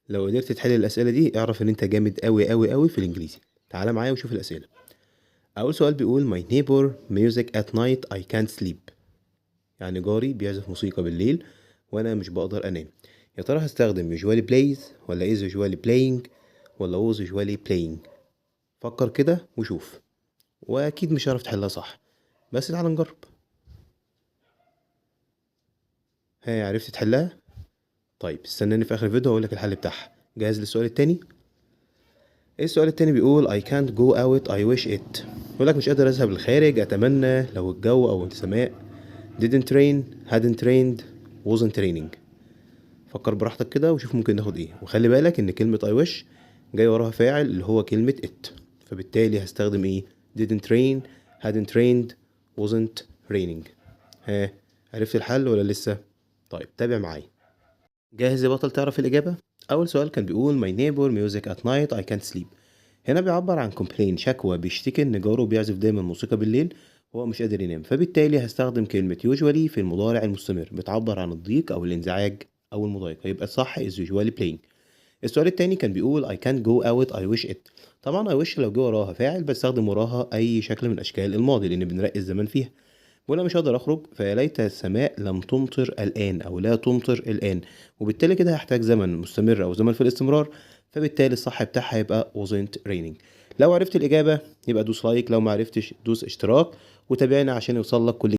لو قدرت تحل الأسئلة دي اعرف إن أنت جامد أوي أوي أوي في الإنجليزي. تعالى معايا وشوف الأسئلة. أول سؤال بيقول My neighbor music at night I can't sleep. يعني جاري بيعزف موسيقى بالليل وأنا مش بقدر أنام. يا ترى هستخدم usually plays ولا is usually playing ولا was usually playing؟ فكر كده وشوف، وأكيد مش هتعرف تحلها صح، بس تعالى نجرب. ها، عرفت تحلها؟ طيب استناني في آخر الفيديو هقولك الحل بتاعها. جاهز للسؤال التاني؟ السؤال التاني بيقول I can't go out I wish it. بيقولك مش قادر أذهب للخارج أتمنى لو الجو أو السماء didn't rain hadn't rained wasn't raining. فكر براحتك كده وشوف ممكن ناخد ايه، وخلي بالك ان كلمة I wish جاي وراها فاعل اللي هو كلمة it، فبالتالي هستخدم ايه؟ didn't rain hadn't rained wasn't raining. ها، عرفت الحل ولا لسه؟ طيب تابع معايا. جاهز يا بطل تعرف الإجابة؟ أول سؤال كان بيقول My neighbor music at night I can't sleep. هنا بيعبر عن complain، شكوى، بيشتكي إن جاره بيعزف دايما موسيقى بالليل وهو مش قادر ينام، فبالتالي هستخدم كلمة usually في المضارع المستمر بتعبر عن الضيق أو الانزعاج أو المضايقة، يبقى الصح is usually playing. السؤال التاني كان بيقول I can't go out I wish it. طبعا I wish لو جه وراها فاعل بستخدم وراها أي شكل من أشكال الماضي لأن بنرقي الزمن فيها. وأنا مش هقدر أخرج فيا ليت السماء لم تمطر الآن أو لا تمطر الآن، وبالتالي كده هحتاج زمن مستمر أو زمن في الاستمرار، فبالتالي الصح بتاعها يبقى wasn't raining. لو عرفت الإجابة يبقى دوس لايك، لو ما عرفتش دوس اشتراك وتابعنا عشان يوصل لك كل